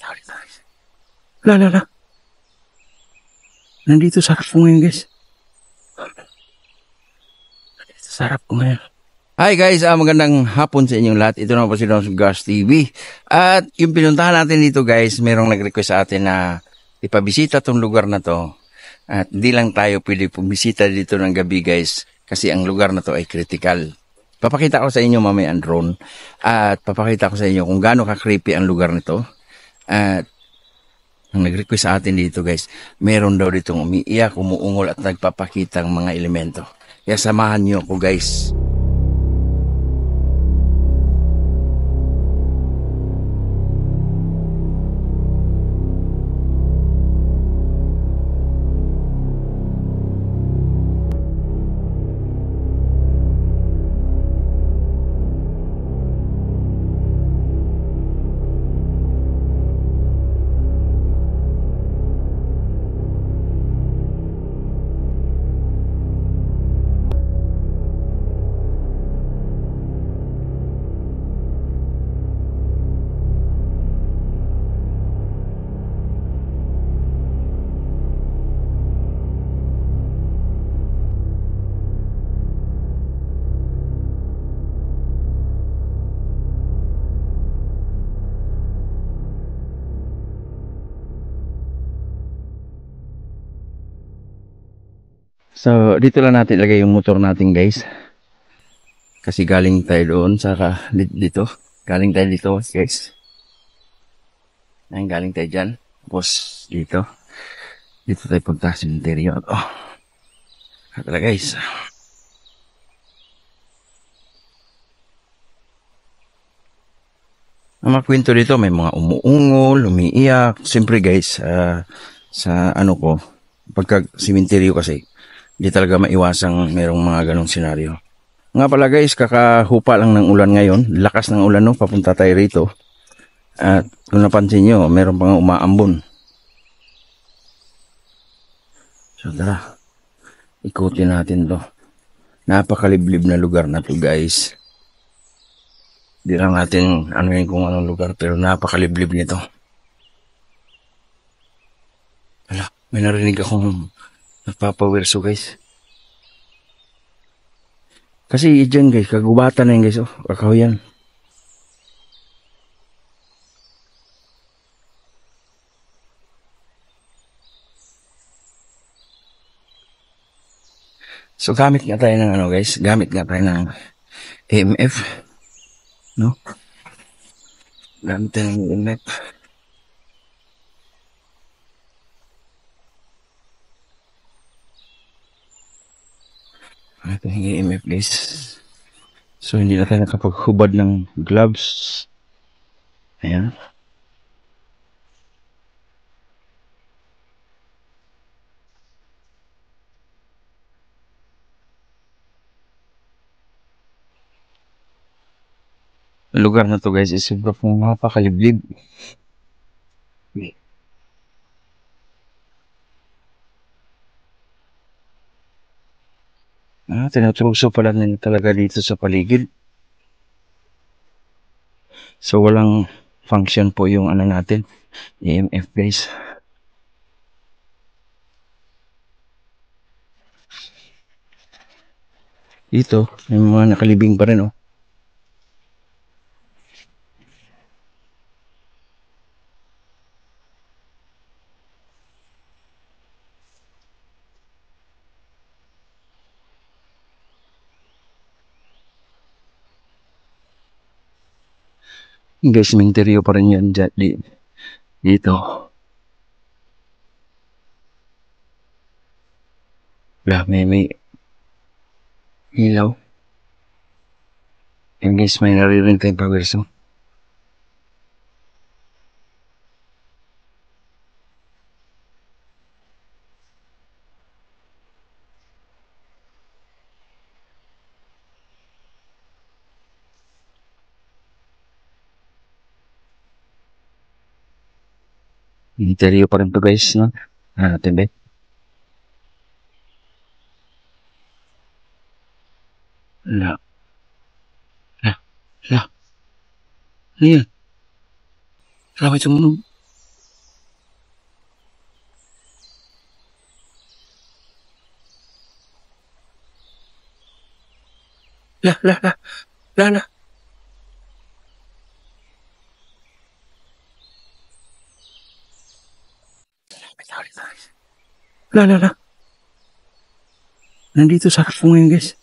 Sorry, sorry. La. Nandito sa harap ko ngayon, guys. Nandito sa harap ko ngayon. Hi guys, magandang hapon sa inyong lahat. Ito na po si Don Gas TV. At yung pinuntahan natin dito guys, merong nag-request sa atin na ipabisita tong lugar na to. At hindi lang tayo pwede pumisita dito ng gabi guys, kasi ang lugar na to ay critical. Papakita ko sa inyo mamaya ang drone. At papakita ko sa inyo kung gaano ka-creepy ang lugar nito. At ang nag-request sa atin dito guys, meron daw ditong umiiyak, umuungol at nagpapakita ng mga elemento. Kaya samahan nyo ako guys. So, dito lang natin ilagay yung motor natin guys. Kasi galing tayo doon sa dito. Galing tayo dito guys. Ayun, galing tayo dyan. Tapos dito. Dito tayo punta sa interior. Oh. Kaya guys. Ang mga kwento dito, may mga umuungol, umiiyak. Siyempre guys, sa ano ko, pagka simenteryo kasi, hindi talaga maiwasang merong mga ganong senaryo. Nga pala guys, kakahupa lang ng ulan ngayon. Lakas ng ulan no, papunta tayo rito. At kung napansin nyo, meron pang umaambon. So tara, ikutin natin to. Napakaliblib na lugar na to guys. Hindi lang natin ano yun kung anong lugar, pero napakaliblib nito. Wala, may narinig akong nagpapawirso guys. Kasi dyan guys, kagubatan na yun guys. Oh, kakahuyan. So gamit nga tayo ng ano guys, gamit nga tayo ng EMF. No? Gamit tayo ng EMF. Ito yung EMF guys. So hindi na tayo nakapaghubad ng gloves. Ayan. Ang lugar na to guys is sobra pong napakaliblib. Tinutruso pala nila talaga dito sa paligid. So walang function po yung ano natin, EMF guys. Dito, may mga nakalibing pa rin oh. Guys, may interior pa rin yan dito. May ilaw. And guys, may naririnig tayong pagwerso. Interior pa rin to guys, no? Natin ba? La. Ano yan? Grabe tumunog. La, la, la, la, la. La, la, la. Nandito sa harap ko ngayon, guys.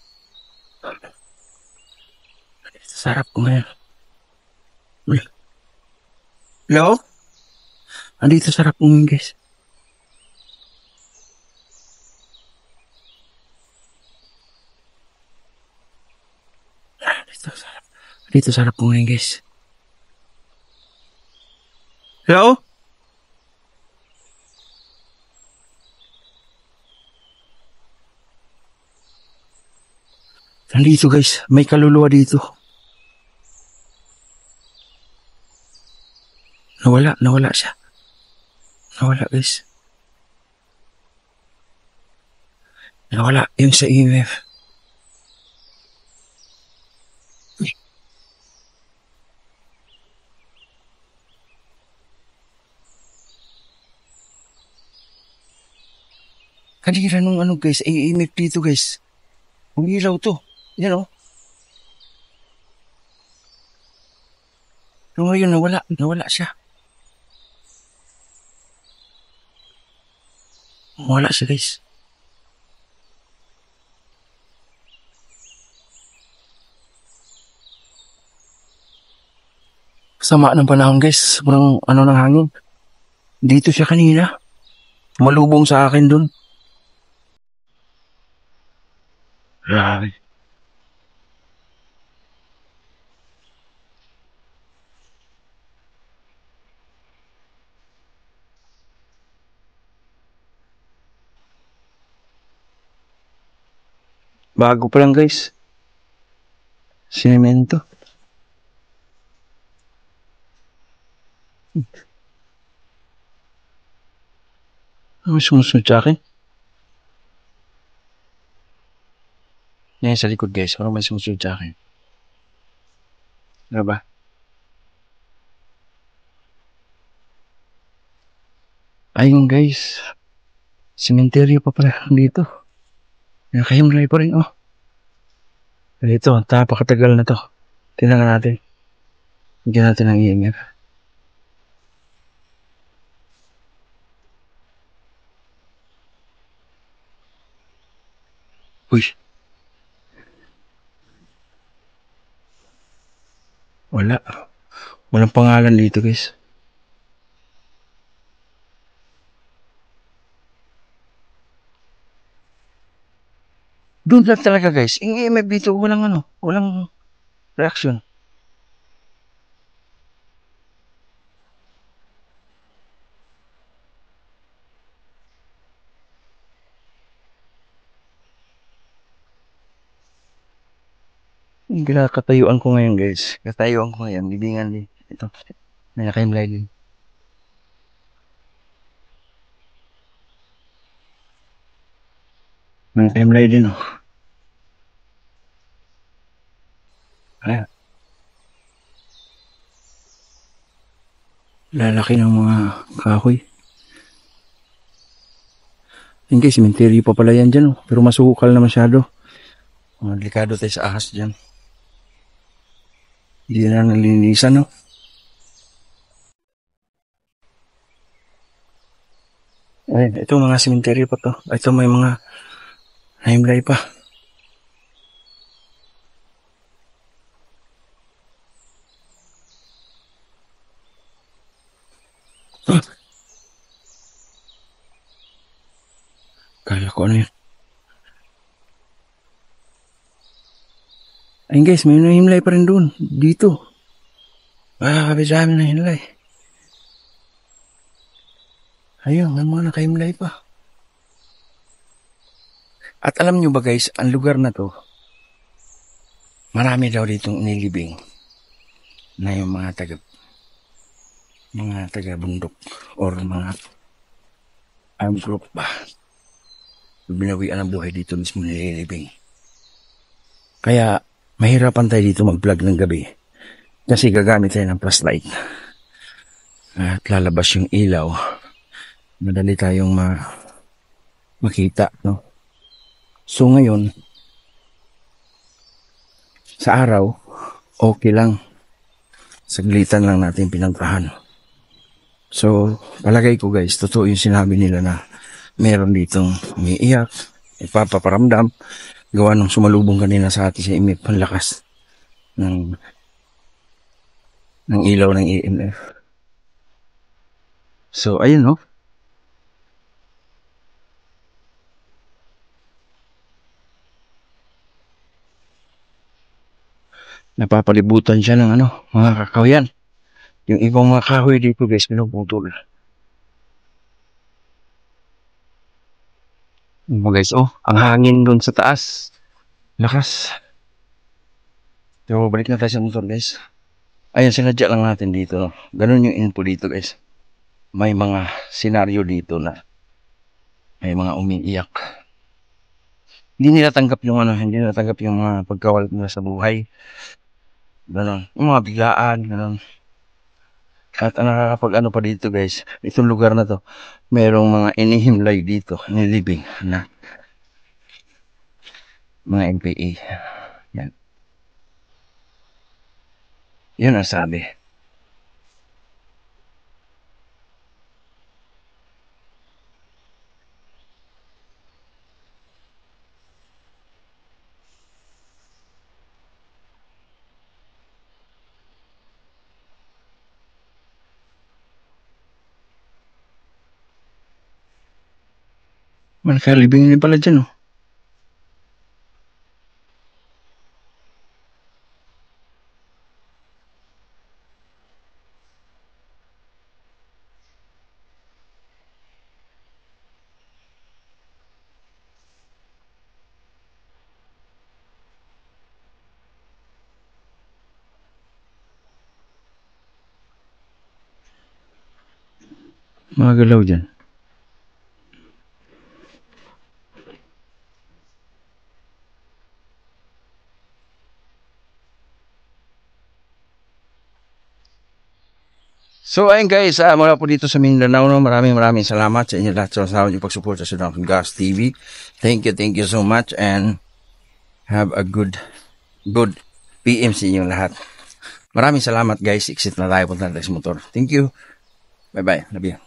Nandito sa harap ko ngayon. Hello? Nandito sa harap ko ngayon, guys. Dito sa harap ko ngayon, guys. Hello? Nandito, guys. May kaluluwa dito. Nawala siya. Nawala, guys. Nawala yung sa EMF. Kanina nung ano, guys, ay EMF dito, guys. Umilaw to. Yan, oh. Pero ngayon, nawala siya. Wala siya, guys. Sama ng panahon, guys. Sobrang ano ng hangin. Dito siya kanina. Malubong sa akin dun. Grabe. Bago pa lang, guys. Sinemento. Ano sumusunod sa akin? Yan sa likod, guys. Ano may sumusunod sa akin? Ano ba? Ayun, guys. Sementeryo pa pala dito. Nakahimlay pa rin, oh. Dito, napakatagal na to. Tingnan natin. Bigyan natin ng EMF. Uy. Wala. Walang pangalan dito, guys. Doon lang talaga, guys. Yung EMF dito, walang ano, walang reaction. Katayuan ko ngayon, guys. Katayuan ko ngayon. Libingan din. Ito. May nakaimlay din. May nakaimlay din, oh. Ayan. Lalaki ng mga kahoy. Yung guys, cemetery pa pala yan dyan, oh. Pero masukal na masyado. Delikado tayo sa ahas dyan. Hindi na nalinisan, no? Ayun, ito mga cemetery pa to. Ito may mga naimlay pa. Kala ko ano yun. Ayun guys, may nahimlay pa rin doon. Dito. Kabisami na hinlay. Ayun, may mga nakahimlay pa. At alam nyo ba guys, ang lugar na to, marami daw ditong inilibing na yung mga taga bundok or mga armed group ba. Binawian ang buhay dito mismo nililibing. Kaya mahirapan tayo dito mag-vlog ng gabi kasi gagamit tayo ng flashlight at lalabas yung ilaw. Madali tayong makita, no? So ngayon, sa araw, okay lang. Saglitan lang natin pinuntahan. So, palagay ko guys, totoo yung sinabi nila na meron ditong umiiyak, ipapaparamdam, gawa ng sumalubong kanina sa atin si EMF, panlakas ng, ng ilaw ng EMF. So, ayun no. Napapalibutan siya ng mga kakahuyan. Yung ibang mga kahoy dito guys, pinuputol. Guys, ang hangin doon sa taas. Lakas. So, balik na tayo sa motor guys. Ayun, sinadya lang natin dito. Ganun yung info dito guys. May mga senaryo dito na may mga umiiyak. Hindi nila tanggap yung hindi nila tanggap yung mga pagkawalat nila sa buhay. Ganun. Yung mga biglaan, ganun. At ang nakakapag pa dito guys, itong lugar na to, merong mga inihimlay dito, nilibing na mga NPA. Yan. Yun ang sabi. Malkalibing din pala dyan mga galaw dyan. So ayun guys, mula po dito sa Mindanao, maraming salamat sa inyo lahat sa yung pagsuporta sa Duncan Gas TV. Thank you so much and have a good PM sa inyong lahat. Maraming salamat guys, exit na tayo, punta na tayo sa motor. Thank you, bye bye, love you.